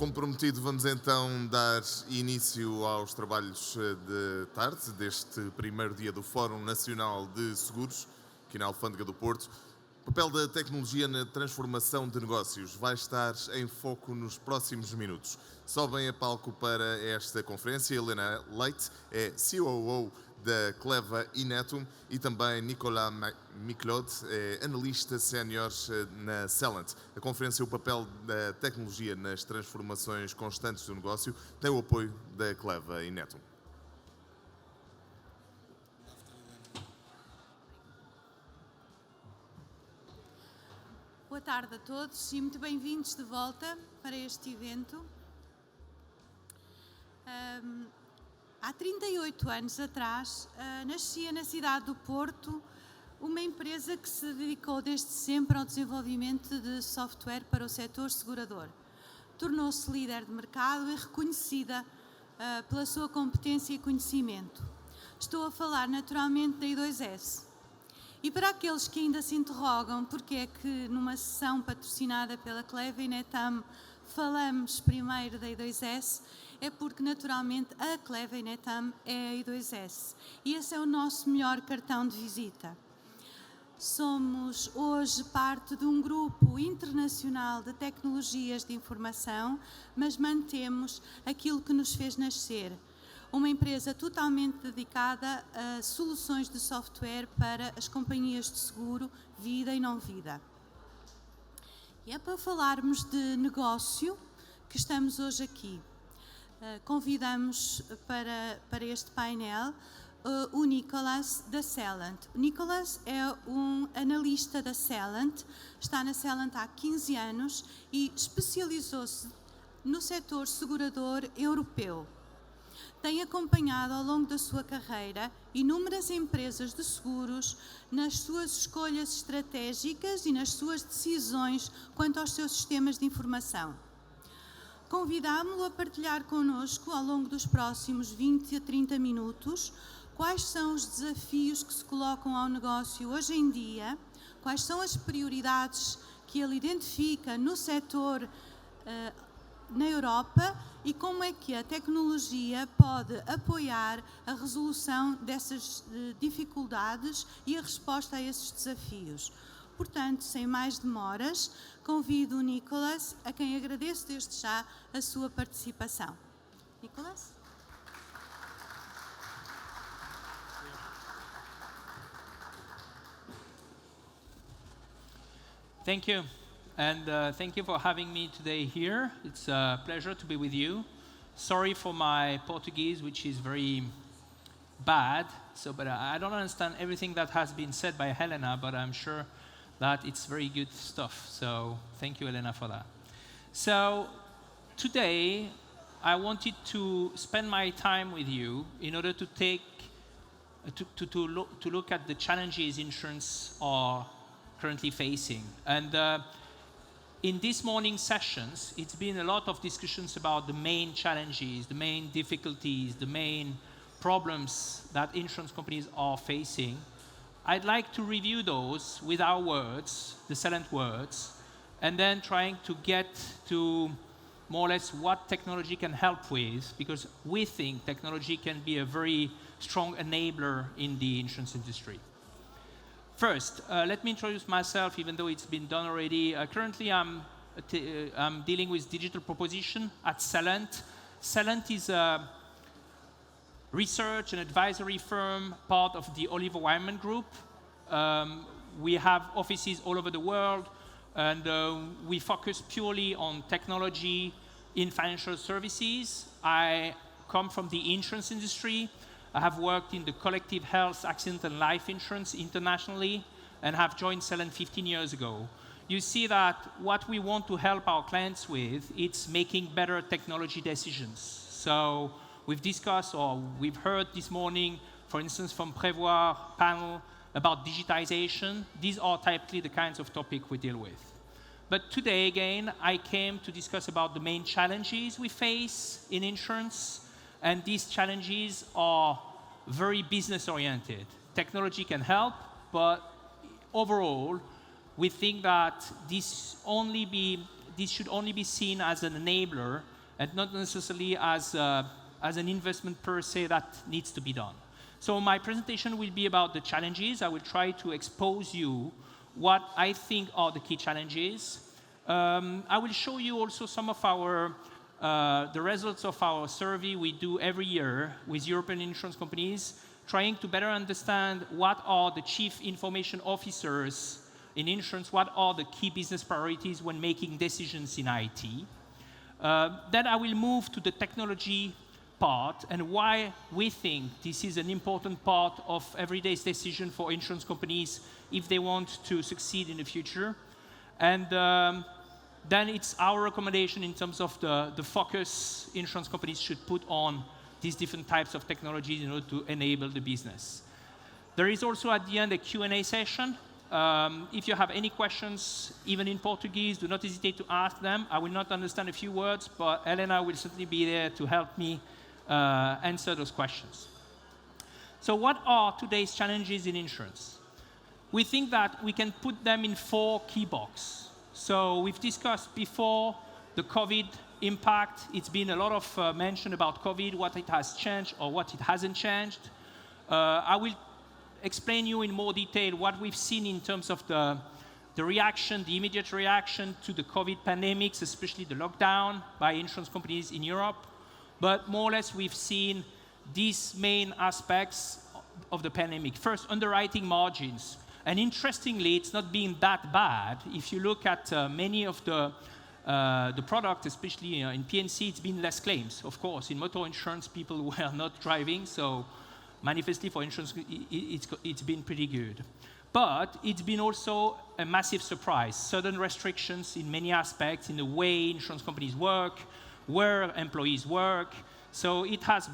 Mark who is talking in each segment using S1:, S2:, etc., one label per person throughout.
S1: Como prometido, vamos então dar início aos trabalhos de tarde deste primeiro dia do Fórum Nacional de Seguros, aqui na Alfândega do Porto. O papel da tecnologia na transformação de negócios vai estar em foco nos próximos minutos. Sobem a palco para esta conferência Helena Leite, é COO da Cleva Inetum, e também Nicolas Miclot, é analista sénior na Celent. A conferência O papel da tecnologia nas transformações constantes do negócio tem o apoio da Cleva Inetum.
S2: Boa tarde a todos e muito bem-vindos de volta para este evento. Há 38 anos atrás, nascia na cidade do Porto uma empresa que se dedicou desde sempre ao desenvolvimento de software para o setor segurador. Tornou-se líder de mercado e reconhecida pela sua competência e conhecimento. Estou a falar naturalmente da I2S. E para aqueles que ainda se interrogam porque é que numa sessão patrocinada pela Cleva Inetum falamos primeiro da I2S, é porque naturalmente a Cleva Inetum é a I2S e esse é o nosso melhor cartão de visita. Somos hoje parte de um grupo internacional de tecnologias de informação, mas mantemos aquilo que nos fez nascer. Uma empresa totalmente dedicada a soluções de software para as companhias de seguro, vida e não vida. E é para falarmos de negócio que estamos hoje aqui. Convidamos para este painel o Nicolas da Celent. O Nicolas é um analista da Celent, está na Celent há 15 anos e especializou-se no setor segurador europeu. Tem acompanhado ao longo da sua carreira inúmeras empresas de seguros nas suas escolhas estratégicas e nas suas decisões quanto aos seus sistemas de informação. Convidámo-lo a partilhar connosco, ao longo dos próximos 20 a 30 minutos, quais são os desafios que se colocam ao negócio hoje em dia, quais são as prioridades que ele identifica no setor na Europa e como é que a tecnologia pode apoiar a resolução dessas dificuldades e a resposta a esses desafios. Portanto, sem mais demoras, convido o Nicolas, a quem agradeço desde já a sua participação. Nicolas?
S3: Thank you. And thank you for having me today here. It's a pleasure to be with you. Sorry for my Portuguese, which is very bad. But I don't understand everything that has been said by Helena, but I'm sure that it's very good stuff. So thank you, Helena, for that. So today, I wanted to spend my time with you in order to look at the challenges insurance are currently facing. And in this morning's sessions, it's been a lot of discussions about the main challenges, the main difficulties, the main problems that insurance companies are facing. I'd like to review those with our words, the Celent words, and then trying to get to more or less what technology can help with, because we think technology can be a very strong enabler in the insurance industry. First, let me introduce myself, even though it's been done already. Currently, I'm dealing with digital proposition at Celent. Celent is a research and advisory firm, part of the Oliver Wyman Group. We have offices all over the world, and we focus purely on technology in financial services. I come from the insurance industry. I have worked in the collective health, accident and life insurance internationally and have joined Celent 15 years ago. You see that what we want to help our clients with, it's making better technology decisions. So we've discussed or we've heard this morning, for instance, from Prévoir panel about digitization. These are typically the kinds of topics we deal with. But today, again, I came to discuss about the main challenges we face in insurance. And these challenges are very business-oriented. Technology can help, but overall, we think that this should only be seen as an enabler and not necessarily as an investment per se that needs to be done. So my presentation will be about the challenges. I will try to expose you what I think are the key challenges. I will show you also some of the results of our survey we do every year with European insurance companies, trying to better understand what are the chief information officers in insurance, what are the key business priorities when making decisions in IT. Then I will move to the technology part and why we think this is an important part of everyday decision for insurance companies if they want to succeed in the future. And then it's our recommendation in terms of the focus insurance companies should put on these different types of technologies in order to enable the business. There is also at the end a Q&A session. If you have any questions, even in Portuguese, do not hesitate to ask them. I will not understand a few words, but Elena will certainly be there to help me answer those questions. So what are today's challenges in insurance? We think that we can put them in 4 key boxes. So we've discussed before the COVID impact. It's been a lot of mention about COVID, what it has changed or what it hasn't changed. I will explain you in more detail what we've seen in terms of the reaction, the immediate reaction to the COVID pandemics, especially the lockdown by insurance companies in Europe. But more or less, we've seen these main aspects of the pandemic. First, underwriting margins. And interestingly, it's not been that bad. If you look at many of the product, especially in P&C, it's been less claims. Of course, in motor insurance, people were not driving, so manifestly for insurance, it's been pretty good. But it's been also a massive surprise. Sudden restrictions in many aspects in the way insurance companies work, where employees work. So it has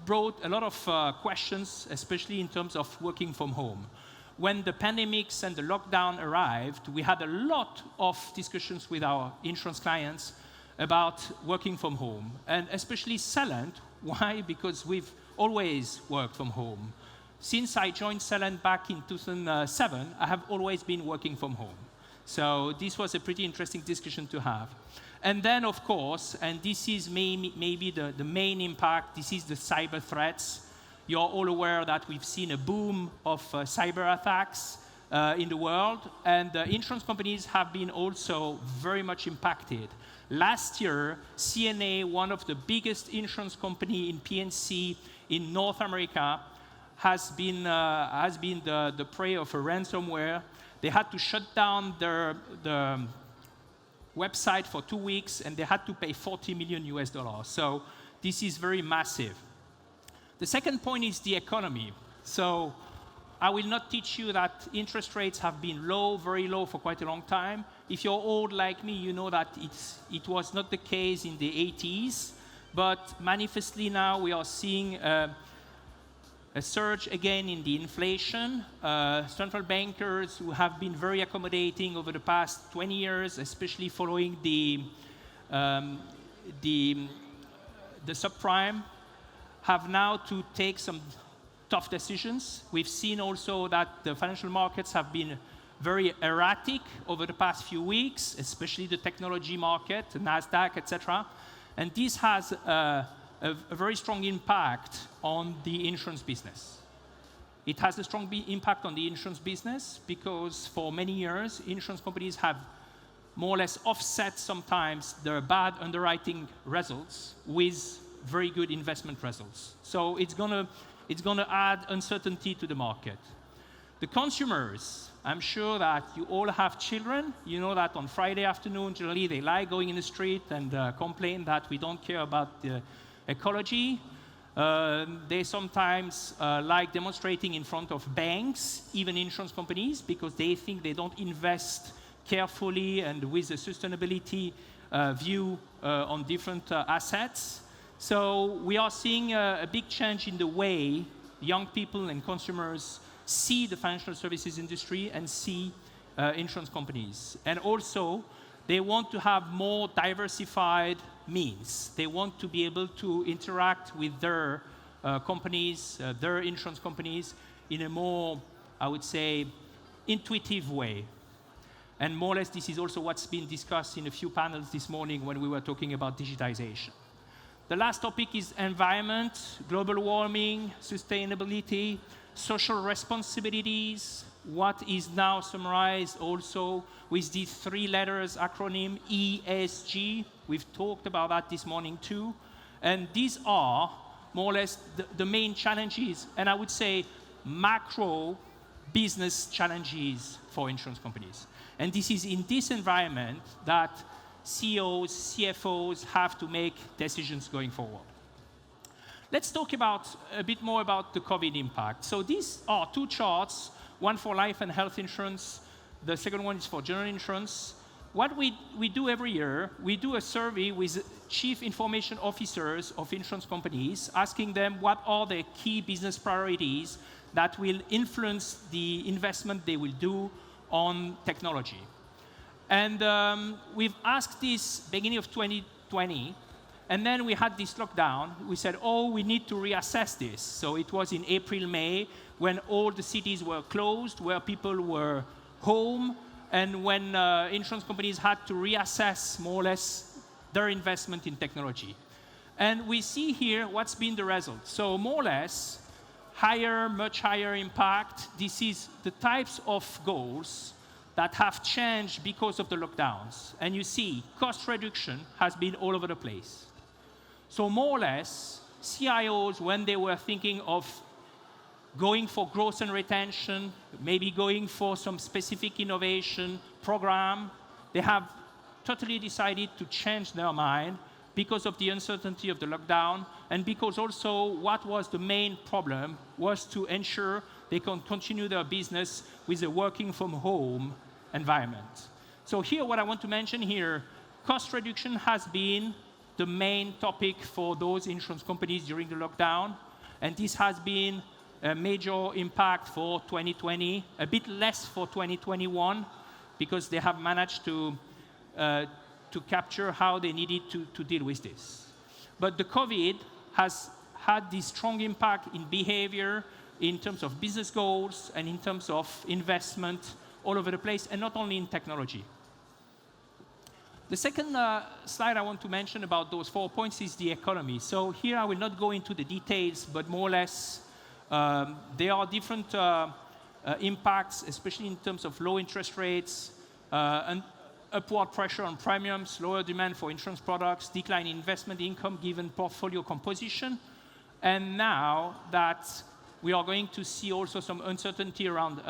S3: brought a lot of questions, especially in terms of working from home. When the pandemics and the lockdown arrived, we had a lot of discussions with our insurance clients about working from home, and especially Celent. Why? Because we've always worked from home. Since I joined Celent back in 2007, I have always been working from home. So this was a pretty interesting discussion to have. And then, of course, and this is maybe the main impact, this is the cyber threats. You're all aware that we've seen a boom of cyber attacks in the world, and insurance companies have been also very much impacted. Last year, CNA, one of the biggest insurance company in P&C in North America, has been the prey of a ransomware. They had to shut down the website for 2 weeks, and they had to pay $40 million US. So this is very massive. The second point is the economy. So I will not teach you that interest rates have been low, very low for quite a long time. If you're old like me, you know that it was not the case in the 80s, but manifestly now we are seeing a surge again in the inflation. Central bankers who have been very accommodating over the past 20 years, especially following the subprime, have now to take some tough decisions. We've seen also that the financial markets have been very erratic over the past few weeks, especially the technology market, the NASDAQ, etc. And this has a very strong impact on the insurance business. It has a strong impact on the insurance business because for many years, insurance companies have more or less offset sometimes their bad underwriting results with very good investment results. So it's gonna add uncertainty to the market. The consumers, I'm sure that you all have children. You know that on Friday afternoon, generally they like going in the street and complain that we don't care about the ecology. They sometimes like demonstrating in front of banks, even insurance companies, because they think they don't invest carefully and with a sustainability view on different assets. So we are seeing a big change in the way young people and consumers see the financial services industry and see insurance companies. And also, they want to have more diversified means. They want to be able to interact with their companies, their insurance companies, in a more, I would say, intuitive way. And more or less, this is also what's been discussed in a few panels this morning when we were talking about digitization. The last topic is environment, global warming, sustainability, social responsibilities, what is now summarized also with the 3 letters acronym ESG. We've talked about that this morning too. And these are more or less the main challenges, and I would say macro business challenges for insurance companies. And this is in this environment that CEOs, CFOs have to make decisions going forward. Let's talk about a bit more about the COVID impact. So these are 2 charts, one for life and health insurance, the second one is for general insurance. What we do every year, we do a survey with chief information officers of insurance companies, asking them what are their key business priorities that will influence the investment they will do on technology. And we've asked this beginning of 2020, and then we had this lockdown. We said, oh, we need to reassess this. So it was in April, May, when all the cities were closed, where people were home, and when insurance companies had to reassess more or less their investment in technology. And we see here what's been the result. So more or less, higher, much higher impact. This is the types of goals that have changed because of the lockdowns. And you see, cost reduction has been all over the place. So more or less, CIOs, when they were thinking of going for growth and retention, maybe going for some specific innovation program, they have totally decided to change their mind because of the uncertainty of the lockdown, and because also what was the main problem was to ensure they can continue their business with a working from home environment. So here, what I want to mention here, cost reduction has been the main topic for those insurance companies during the lockdown, and this has been a major impact for 2020, a bit less for 2021, because they have managed to capture how they needed to deal with this. But the COVID has had this strong impact in behavior, in terms of business goals, and in terms of investment all over the place, and not only in technology. The second slide I want to mention about those 4 points is the economy. So here I will not go into the details, but more or less there are different impacts, especially in terms of low interest rates, and upward pressure on premiums, lower demand for insurance products, decline in investment income given portfolio composition. And now that we are going to see also some uncertainty around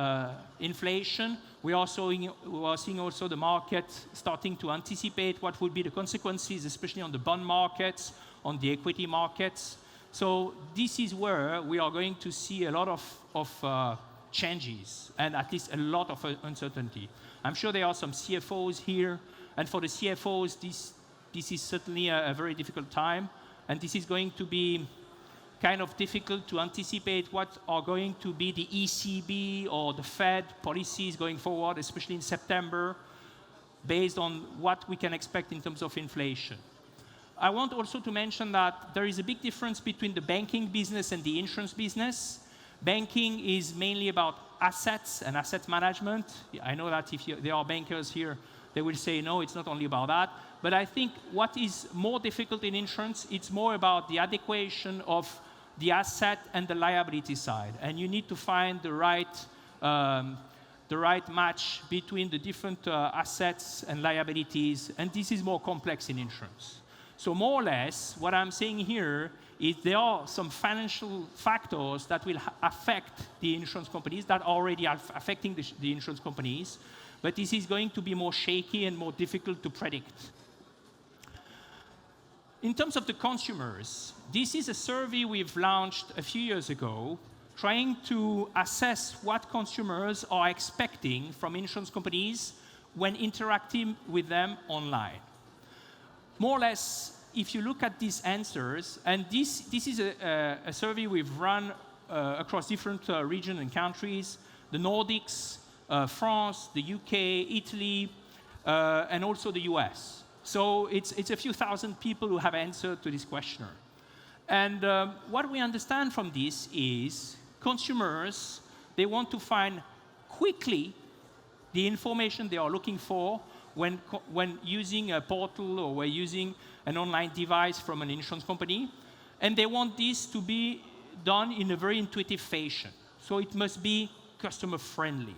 S3: inflation, we are seeing also the market starting to anticipate what would be the consequences, especially on the bond markets, on the equity markets. So this is where we are going to see a lot of changes, and at least a lot of uncertainty. I'm sure there are some CFOs here, and for the CFOs, this is certainly a very difficult time, and this is going to be kind of difficult to anticipate what are going to be the ECB or the Fed policies going forward, especially in September, based on what we can expect in terms of inflation. I want also to mention that there is a big difference between the banking business and the insurance business. Banking is mainly about assets and asset management. I know that if there are bankers here, they will say, no, it's not only about that. But I think what is more difficult in insurance, it's more about the adequation of the asset and the liability side. And you need to find the right match between the different assets and liabilities. And this is more complex in insurance. So more or less, what I'm saying here is there are some financial factors that will affect the insurance companies that are already affecting the insurance companies, but this is going to be more shaky and more difficult to predict. In terms of the consumers, this is a survey we've launched a few years ago, trying to assess what consumers are expecting from insurance companies when interacting with them online. More or less, if you look at these answers, and this is a survey we've run across different regions and countries, the Nordics, France, the UK, Italy, and also the US. So it's a few thousand people who have answered to this questionnaire. And what we understand from this is consumers, they want to find quickly the information they are looking for when using a portal or when using an online device from an insurance company. And they want this to be done in a very intuitive fashion. So it must be customer friendly.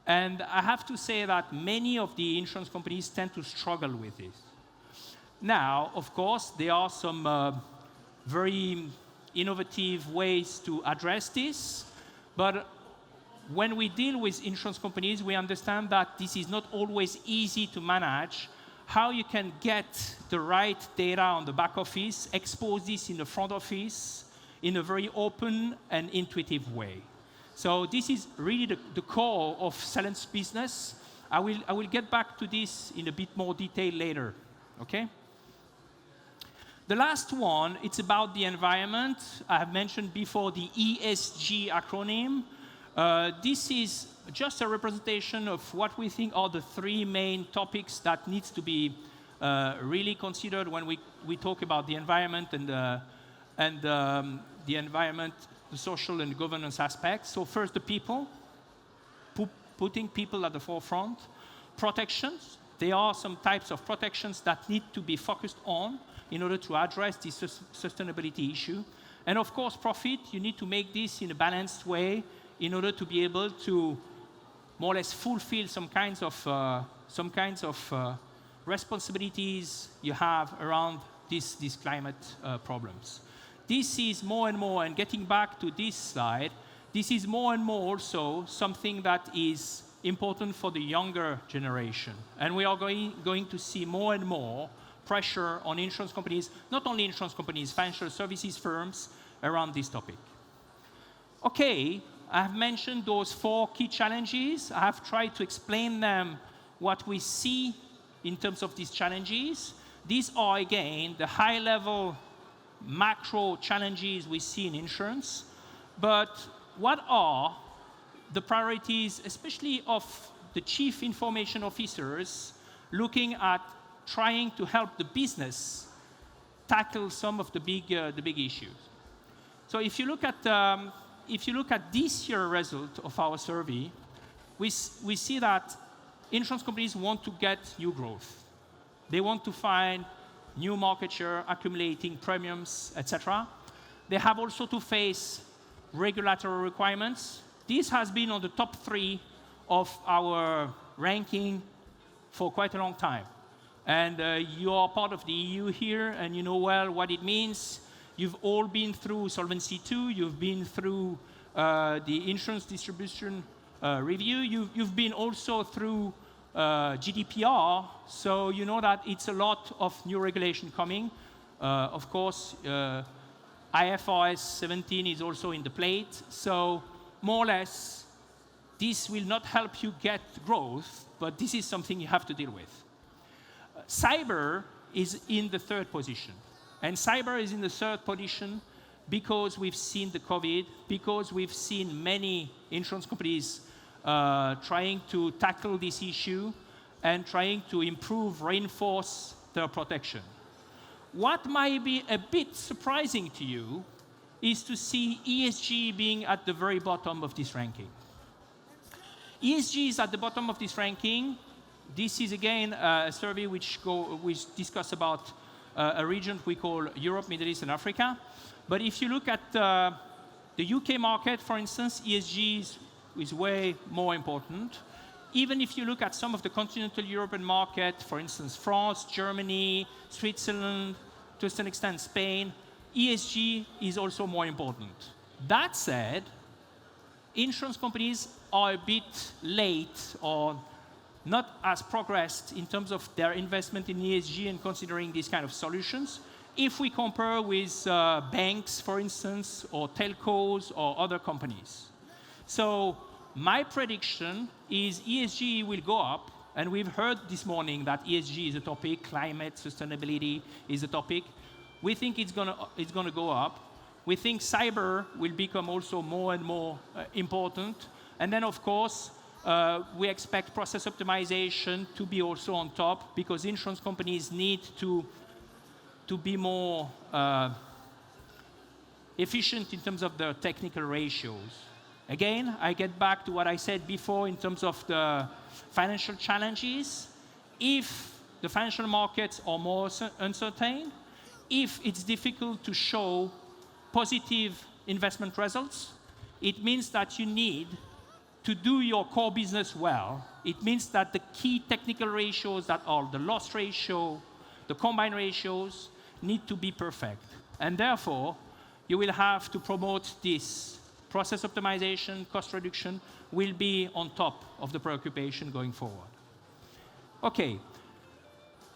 S3: And I have to say that many of the insurance companies tend to struggle with this. Now, of course, there are some very innovative ways to address this, but when we deal with insurance companies, we understand that this is not always easy to manage, how you can get the right data on the back office, expose this in the front office in a very open and intuitive way. So this is really the core of Celent's business. I will get back to this in a bit more detail later, okay? The last one, it's about the environment. I have mentioned before the ESG acronym. This is just a representation of what we think are the three main topics that needs to be really considered when we talk about the environment and the environment, the social and governance aspects. So first, the people, putting people at the forefront. Protections. There are some types of protections that need to be focused on in order to address this sustainability issue. And of course, profit, you need to make this in a balanced way in order to be able to more or less fulfill some kinds of responsibilities you have around these climate problems. This is more and more, and getting back to this slide, this is more and more also something that is important for the younger generation. And we are going to see more and more pressure on insurance companies, not only insurance companies, financial services firms, around this topic. Okay, I have mentioned those 4 key challenges. I have tried to explain them, what we see in terms of these challenges. These are, again, the high-level macro challenges we see in insurance. But what are the priorities, especially of the chief information officers, looking at trying to help the business tackle some of the big issues? So if you look at this year's result of our survey, we see that insurance companies want to get new growth. They want to find new market share, accumulating premiums, etc. They have also to face regulatory requirements. This has been on the top 3 of our ranking for quite a long time. And you are part of the EU here, and you know well what it means. You've all been through Solvency II. You've been through the insurance distribution review. You've been also through GDPR, so you know that it's a lot of new regulation coming. Of course, IFRS 17 is also in the plate. So more or less, this will not help you get growth, but this is something you have to deal with. Cyber is in the 3rd position. And cyber is in the 3rd position because we've seen the COVID, because we've seen many insurance companies trying to tackle this issue and trying to improve, reinforce their protection. What might be a bit surprising to you is to see ESG being at the very bottom of this ranking. ESG is at the bottom of this ranking. This is, again, a survey which discuss about a region we call Europe, Middle East, and Africa. But if you look at the UK market, for instance, ESG is way more important. Even if you look at some of the continental European market, for instance, France, Germany, Switzerland, to a certain extent Spain, ESG is also more important. That said, insurance companies are a bit late or not as progressed in terms of their investment in ESG and considering these kind of solutions. If we compare with banks, for instance, or telcos or other companies. So my prediction is ESG will go up, and we've heard this morning that ESG is a topic, climate, sustainability is a topic. We think it's gonna go up. We think cyber will become also more and more important. And then, of course, we expect process optimization to be also on top, because insurance companies need to be more efficient in terms of their technical ratios. Again, I get back to what I said before in terms of the financial challenges. If the financial markets are more uncertain, if it's difficult to show positive investment results, it means that you need to do your core business well. It means that the key technical ratios that are the loss ratio, the combined ratios, need to be perfect. And therefore, you will have to promote this process optimization, cost reduction will be on top of the preoccupation going forward. Okay,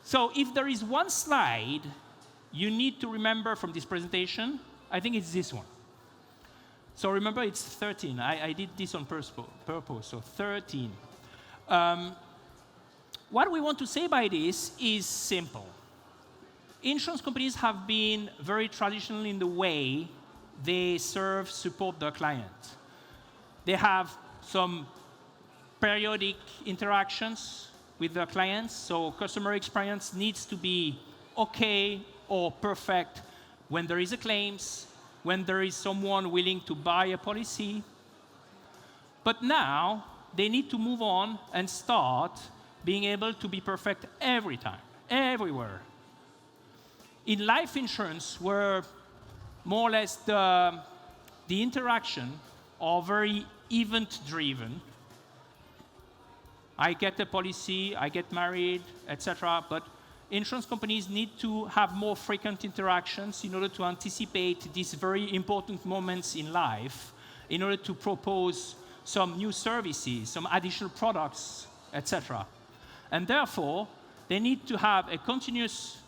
S3: so if there is one slide you need to remember from this presentation, I think it's this one. So remember, it's 13. I did this on purpose, so 13. What we want to say by this is simple. Insurance companies have been very traditional in the way they support their client. They have some periodic interactions with their clients, so customer experience needs to be okay or perfect when there is a claims, when there is someone willing to buy a policy. But now, they need to move on and start being able to be perfect every time, everywhere. In life insurance, where more or less the interaction are very event-driven, I get a policy, I get married, etc., but insurance companies need to have more frequent interactions in order to anticipate these very important moments in life, in order to propose some new services, some additional products, etc. And therefore, they need to have a continuous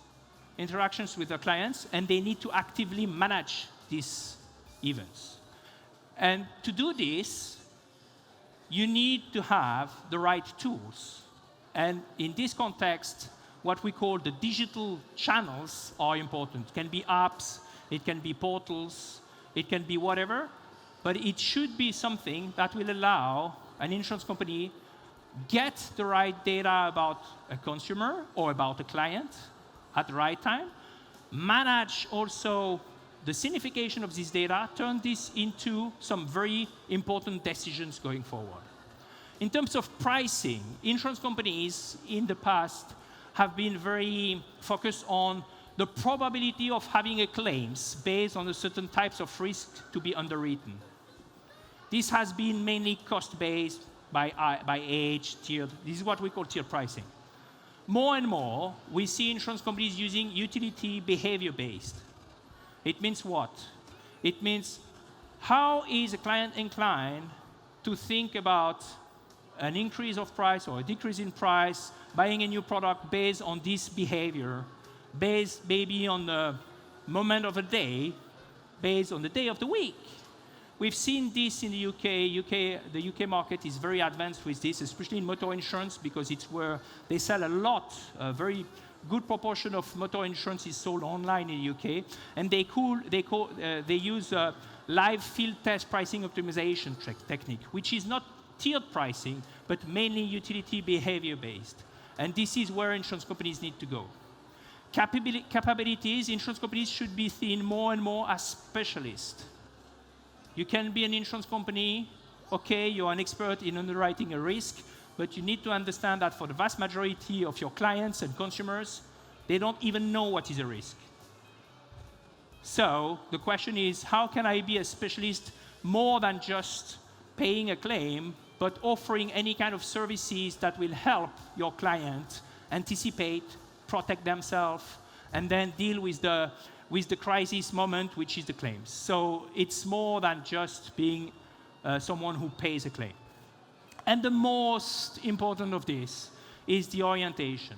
S3: interactions with their clients, and they need to actively manage these events. And to do this, you need to have the right tools. And in this context, what we call the digital channels are important. It can be apps, it can be portals, it can be whatever, but it should be something that will allow an insurance company get the right data about a consumer or about a client at the right time, manage also the signification of this data, turn this into some very important decisions going forward. In terms of pricing, insurance companies in the past have been very focused on the probability of having a claims based on a certain types of risk to be underwritten. This has been mainly cost-based by age, tiered. This is what we call tiered pricing. More and more, we see insurance companies using utility behavior-based. It means what? It means how is a client inclined to think about an increase of price or a decrease in price, buying a new product based on this behavior, based maybe on the moment of the day, based on the day of the week. We've seen this in the UK. The UK market is very advanced with this, especially in motor insurance, because it's where they sell a lot. A very good proportion of motor insurance is sold online in the UK, and they use live field test pricing optimization technique, which is not tiered pricing, but mainly utility behavior based. And this is where insurance companies need to go. Capabilities, insurance companies should be seen more and more as specialists. You can be an insurance company, okay, you're an expert in underwriting a risk, but you need to understand that for the vast majority of your clients and consumers, they don't even know what is a risk. So the question is, how can I be a specialist more than just paying a claim, but offering any kind of services that will help your client anticipate, protect themselves, and then deal with the crisis moment, which is the claims. So it's more than just being someone who pays a claim. And the most important of this is the orientation.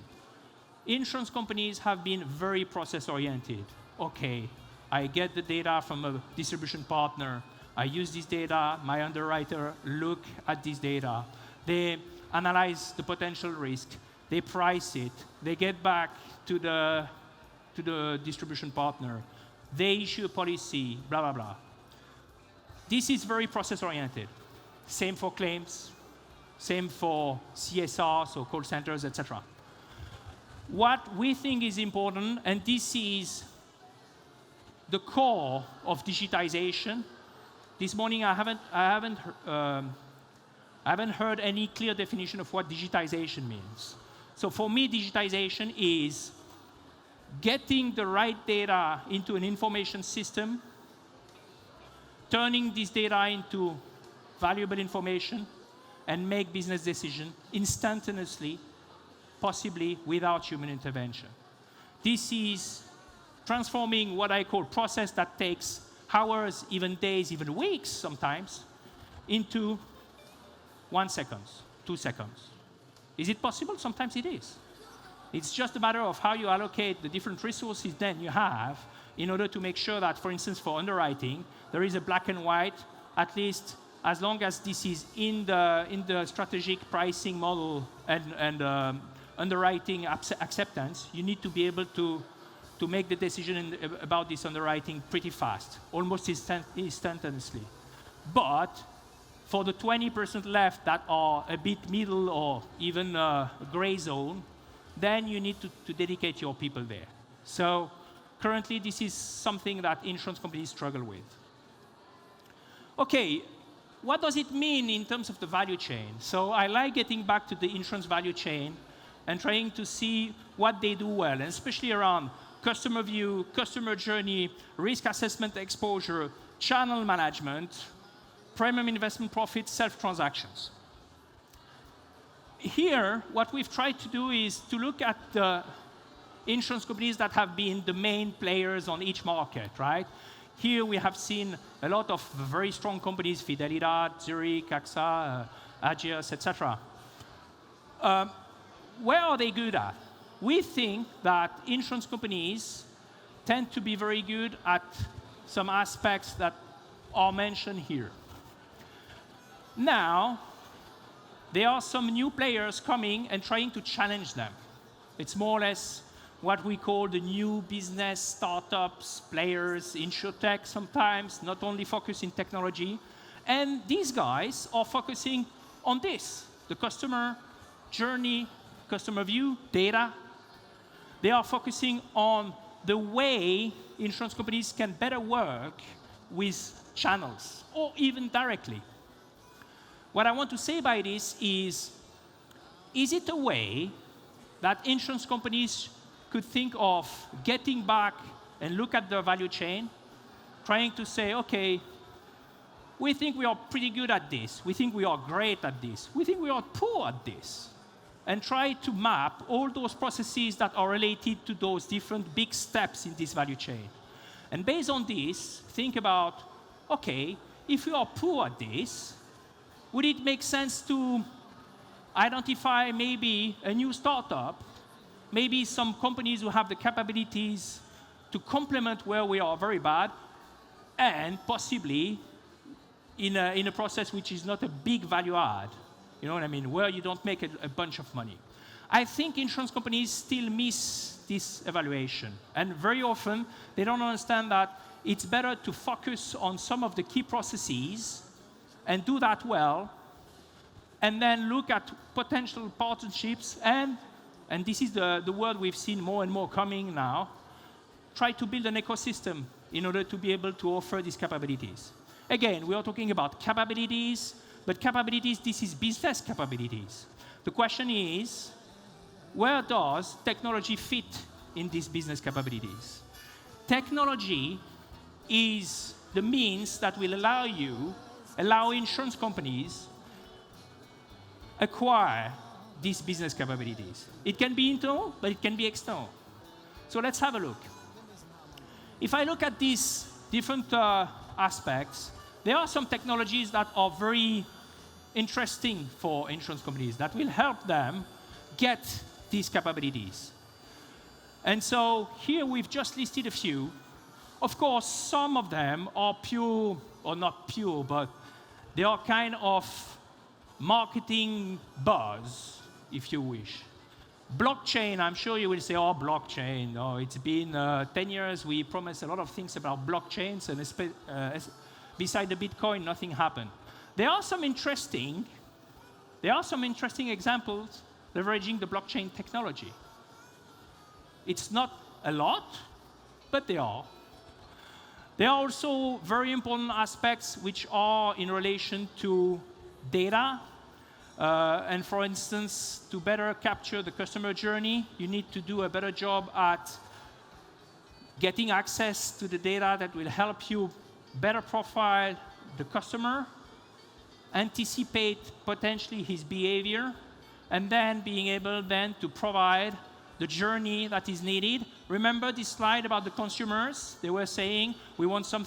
S3: Insurance companies have been very process-oriented. Okay, I get the data from a distribution partner. I use this data. My underwriter look at this data. They analyze the potential risk. They price it. They get back to the distribution partner. They issue a policy, blah, blah, blah. This is very process-oriented. Same for claims, same for CSR, so call centers, etc. What we think is important, and this is the core of digitization, this morning I haven't heard any clear definition of what digitization means. So for me, digitization is getting the right data into an information system, turning this data into valuable information, and make business decisions instantaneously, possibly without human intervention. This is transforming what I call process that takes hours, even days, even weeks sometimes, into 1 second, 2 seconds. Is it possible? Sometimes it is. It's just a matter of how you allocate the different resources then you have in order to make sure that, for instance, for underwriting, there is a black and white, at least as long as this is in the strategic pricing model and underwriting acceptance, you need to be able to make the decision about this underwriting pretty fast, almost instantaneously. But for the 20% left that are a bit middle or even a gray zone, then you need to dedicate your people there. So currently, this is something that insurance companies struggle with. Okay, what does it mean in terms of the value chain? So I like getting back to the insurance value chain and trying to see what they do well, and especially around customer view, customer journey, risk assessment exposure, channel management, premium investment profit, self-transactions. Here, what we've tried to do is to look at the insurance companies that have been the main players on each market, right? Here we have seen a lot of very strong companies, Fidelidad, Zurich, AXA, Ageas, etc. Where are they good at? We think that insurance companies tend to be very good at some aspects that are mentioned here. Now, there are some new players coming and trying to challenge them. It's more or less what we call the new business startups, players, insurtech sometimes, not only focus in technology. And these guys are focusing on this, the customer journey, customer view, data. They are focusing on the way insurance companies can better work with channels, or even directly. What I want to say by this is it a way that insurance companies could think of getting back and look at their value chain, trying to say, okay, we think we are pretty good at this, we think we are great at this, we think we are poor at this, and try to map all those processes that are related to those different big steps in this value chain. And based on this, think about, okay, if we are poor at this, would it make sense to identify maybe a new startup, maybe some companies who have the capabilities to complement where we are very bad, and possibly in a process which is not a big value add, you know what I mean, where you don't make a bunch of money. I think insurance companies still miss this evaluation, and very often they don't understand that it's better to focus on some of the key processes and do that well, and then look at potential partnerships, and this is the word we've seen more and more coming now, try to build an ecosystem in order to be able to offer these capabilities. Again, we are talking about capabilities, but capabilities, this is business capabilities. The question is, where does technology fit in these business capabilities? Technology is the means that will allow insurance companies acquire these business capabilities. It can be internal, but it can be external. So let's have a look. If I look at these different aspects, there are some technologies that are very interesting for insurance companies that will help them get these capabilities. And so here we've just listed a few. Of course, some of them are pure, or not pure, but they are kind of marketing buzz, if you wish. Blockchain, I'm sure you will say, oh, blockchain. Oh, it's been 10 years, we promised a lot of things about blockchains, and beside the Bitcoin, nothing happened. There are some interesting examples leveraging the blockchain technology. It's not a lot, but they are. There are also very important aspects which are in relation to data. And for instance, to better capture the customer journey, you need to do a better job at getting access to the data that will help you better profile the customer, anticipate potentially his behavior, and then being able then to provide the journey that is needed. Remember this slide about the consumers? They were saying we want to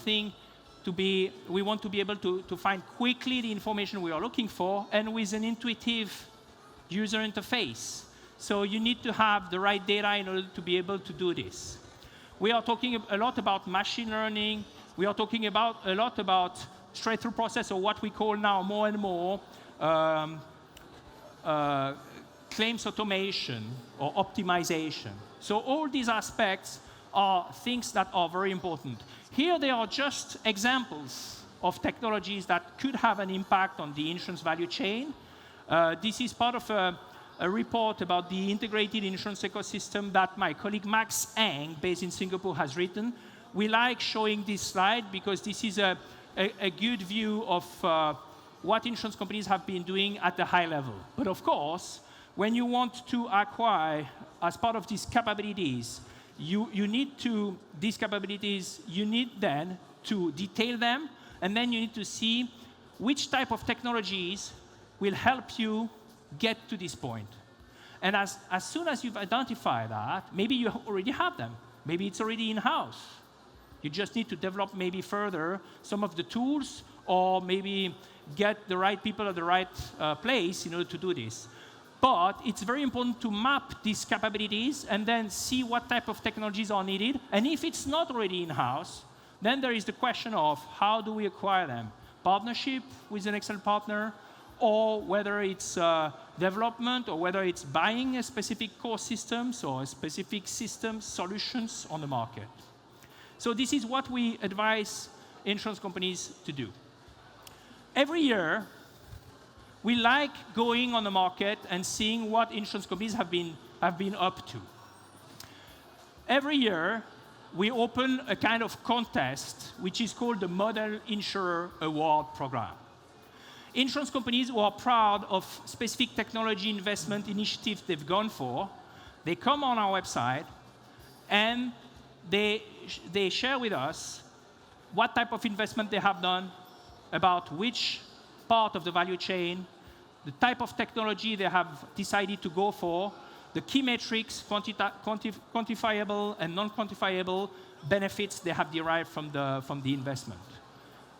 S3: be able to find quickly the information we are looking for and with an intuitive user interface. So you need to have the right data in order to be able to do this. We are talking a lot about machine learning. We are talking a lot about straight-through process, or what we call now more and more claims automation or optimization. So all these aspects are things that are very important. Here they are just examples of technologies that could have an impact on the insurance value chain. This is part of a report about the integrated insurance ecosystem that my colleague Max Eng, based in Singapore, has written. We like showing this slide because this is a good view of what insurance companies have been doing at a high level. But of course, when you want to acquire, as part of these capabilities, you need then to detail them, and then you need to see which type of technologies will help you get to this point. And as soon as you've identified that, maybe you already have them. Maybe it's already in-house. You just need to develop maybe further some of the tools, or maybe get the right people at the right place in order to do this. But it's very important to map these capabilities and then see what type of technologies are needed. And if it's not already in-house, then there is the question of how do we acquire them? Partnership with an excellent partner, or whether it's development, or whether it's buying a specific core systems or a specific system solutions on the market. So this is what we advise insurance companies to do. Every year, we like going on the market and seeing what insurance companies have been up to. Every year, we open a kind of contest, which is called the Model Insurer Award Program. Insurance companies who are proud of specific technology investment initiatives they've gone for, they come on our website and they share with us what type of investment they have done, about which part of the value chain, the type of technology they have decided to go for, the key metrics, quantifiable and non-quantifiable benefits they have derived from the investment.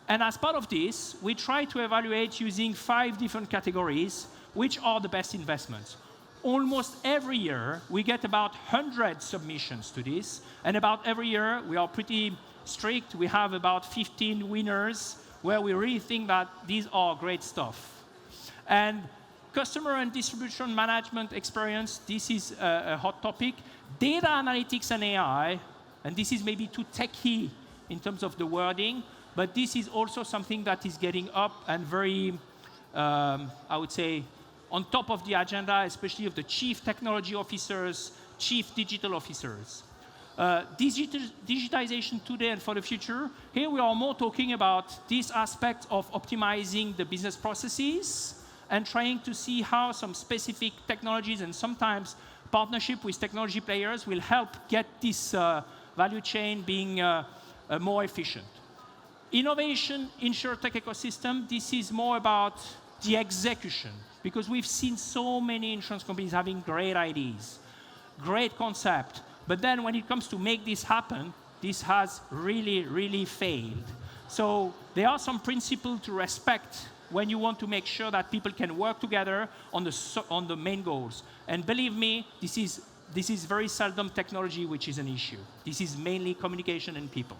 S3: And as part of this, we try to evaluate using 5 different categories, which are the best investments. Almost every year, we get about 100 submissions to this, and about every year, we are pretty strict. We have about 15 winners, where we really think that these are great stuff. And customer and distribution management experience, this is a hot topic. Data analytics and AI, and this is maybe too techy in terms of the wording, but this is also something that is getting up and very, I would say, on top of the agenda, especially of the chief technology officers, chief digital officers. Digitization today and for the future, here we are more talking about this aspect of optimizing the business processes and trying to see how some specific technologies and sometimes partnership with technology players will help get this value chain being more efficient. Innovation, InsurTech ecosystem, this is more about the execution, because we've seen so many insurance companies having great ideas, great concept, but then when it comes to make this happen, this has really, really failed. So there are some principles to respect when you want to make sure that people can work together on the main goals. And believe me, this is very seldom technology which is an issue. This is mainly communication and people.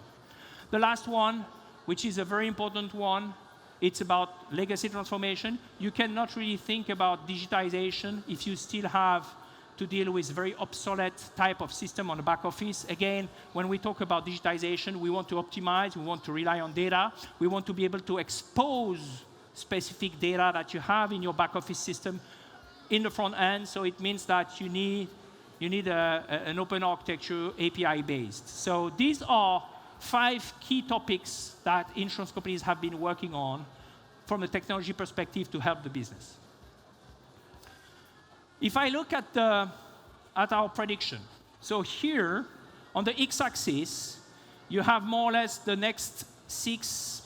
S3: The last one, which is a very important one, it's about legacy transformation. You cannot really think about digitization if you still have to deal with very obsolete type of system on the back office. Again, when we talk about digitization, we want to optimize, we want to rely on data, we want to be able to expose specific data that you have in your back office system in the front end, so it means that you need an open architecture, API-based. So these are 5 key topics that insurance companies have been working on from a technology perspective to help the business. If I look at our prediction, so here on the x-axis, you have more or less the next 6,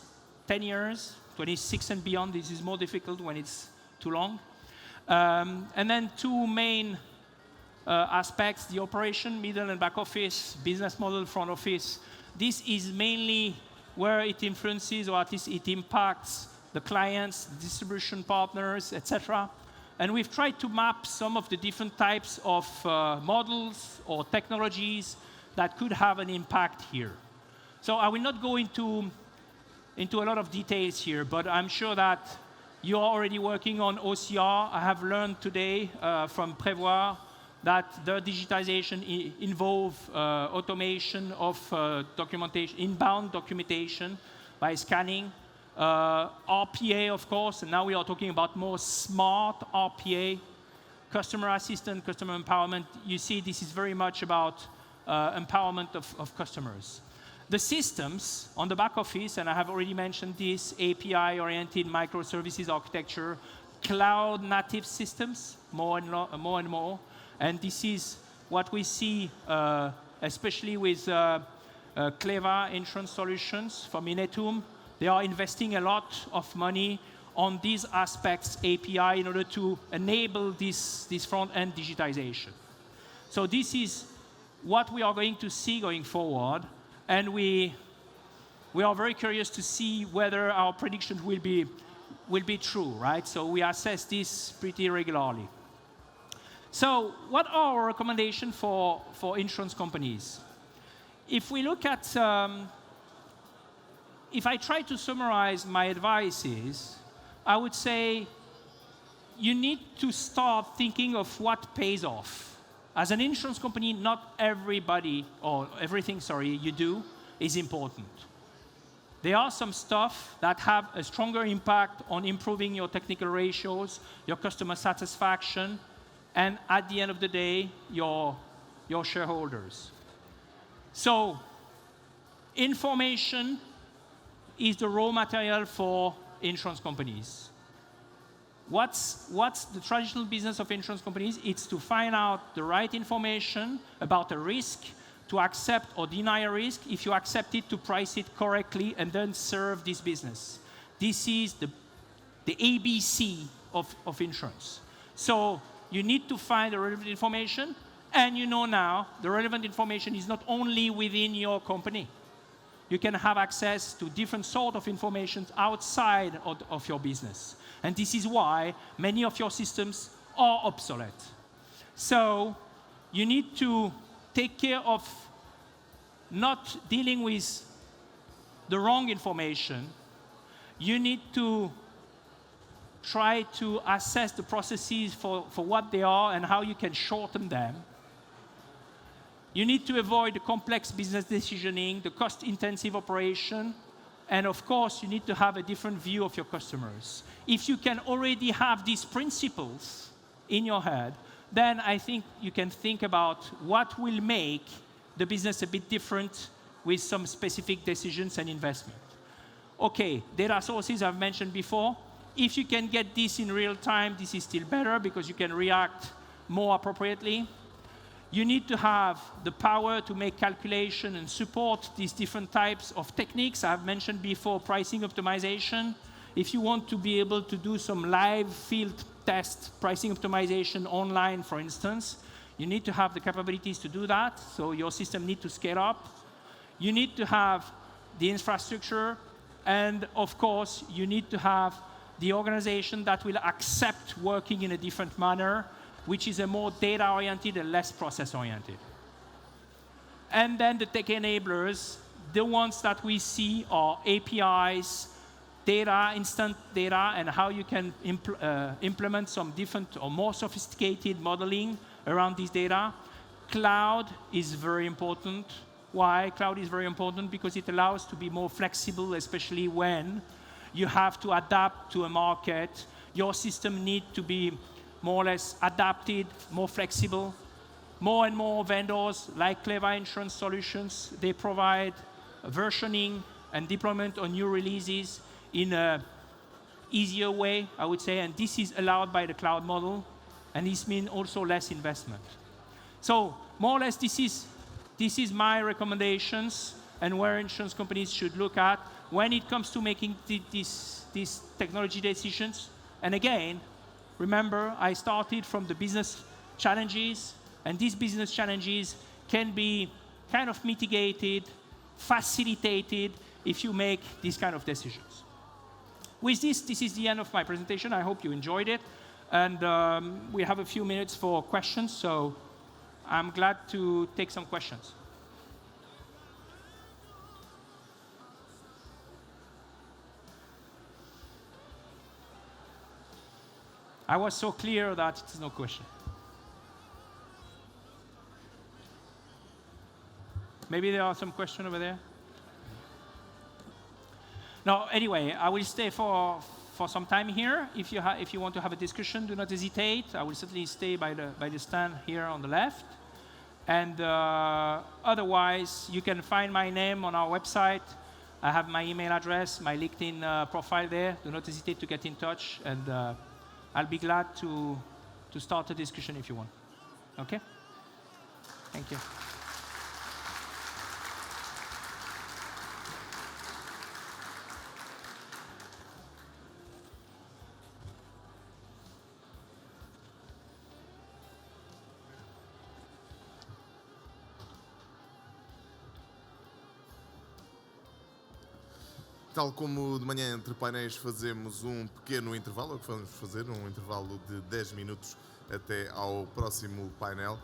S3: 10 years, 26 and beyond. This is more difficult when it's too long. And then 2 main aspects, the operation, middle and back office, business model, front office. This is mainly where it influences, or at least it impacts, the clients, the distribution partners, etc. And we've tried to map some of the different types of models or technologies that could have an impact here. So I will not go into a lot of details here, but I'm sure that you are already working on OCR. I have learned today from Prévoir that their digitization involve automation of documentation, inbound documentation by scanning. RPA, of course, and now we are talking about more smart RPA, customer assistant, customer empowerment. You see, this is very much about empowerment of customers. The systems on the back office, and I have already mentioned this, API-oriented microservices architecture, cloud-native systems, more and more. And this is what we see, especially with Cleva Insurance Solutions from Inetum. They are investing a lot of money on these aspects, API, in order to enable this front-end digitization. So this is what we are going to see going forward, and we are very curious to see whether our predictions will be true, right? So we assess this pretty regularly. So what are our recommendations for insurance companies? If we look at, if I try to summarize my advices, I would say you need to start thinking of what pays off. As an insurance company, not everybody, or everything, sorry, you do is important. There are some stuff that have a stronger impact on improving your technical ratios, your customer satisfaction, and at the end of the day, your shareholders. So, information is the raw material for insurance companies. What's the traditional business of insurance companies? It's to find out the right information about a risk, to accept or deny a risk. If you accept it, to price it correctly, and then serve this business. This is the ABC of insurance. So you need to find the relevant information, and you know now the relevant information is not only within your company. You can have access to different sort of information outside of your business. And this is why many of your systems are obsolete. So you need to take care of not dealing with the wrong information. You need to try to assess the processes for what they are and how you can shorten them. You need to avoid the complex business decisioning, the cost-intensive operation, and of course, you need to have a different view of your customers. If you can already have these principles in your head, then I think you can think about what will make the business a bit different with some specific decisions and investment. Okay, data sources I've mentioned before. If you can get this in real time, this is still better because you can react more appropriately. You need to have the power to make calculation and support these different types of techniques. I've mentioned before pricing optimization. If you want to be able to do some live field test pricing optimization online, for instance, you need to have the capabilities to do that. So your system needs to scale up. You need to have the infrastructure. And of course, you need to have the organization that will accept working in a different manner, which is a more data-oriented and less process-oriented. And then the tech enablers, the ones that we see are APIs, data, instant data, and how you can implement some different or more sophisticated modeling around this data. Cloud is very important. Why? Cloud is very important because it allows to be more flexible, especially when you have to adapt to a market. Your system needs to be more or less adapted, more flexible. More and more vendors like Cleva Insurance Solutions, they provide versioning and deployment on new releases in a easier way, I would say, and this is allowed by the cloud model, and this means also less investment. So more or less, this is my recommendations and where insurance companies should look at when it comes to making these technology decisions. And again, remember, I started from the business challenges, and these business challenges can be kind of mitigated, facilitated, if you make these kind of decisions. With this is the end of my presentation. I hope you enjoyed it. And we have a few minutes for questions, so I'm glad to take some questions. I was so clear that it's no question. Maybe there are some questions over there. No, anyway, I will stay for some time here. If you want to have a discussion, do not hesitate. I will certainly stay by the stand here on the left. And otherwise, you can find my name on our website. I have my email address, my LinkedIn profile there. Do not hesitate to get in touch, and I'll be glad to start a discussion if you want. Okay? Thank you.
S1: Tal como de manhã entre painéis fazemos um pequeno intervalo, é o que vamos fazer, um intervalo de 10 minutos até ao próximo painel,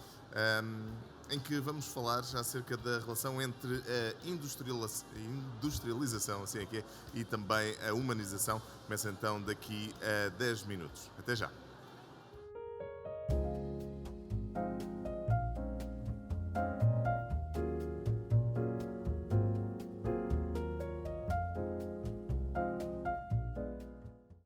S1: em que vamos falar acerca da relação entre a industrialização, assim é que é, e também a humanização. Começa então daqui a 10 minutos. Até já.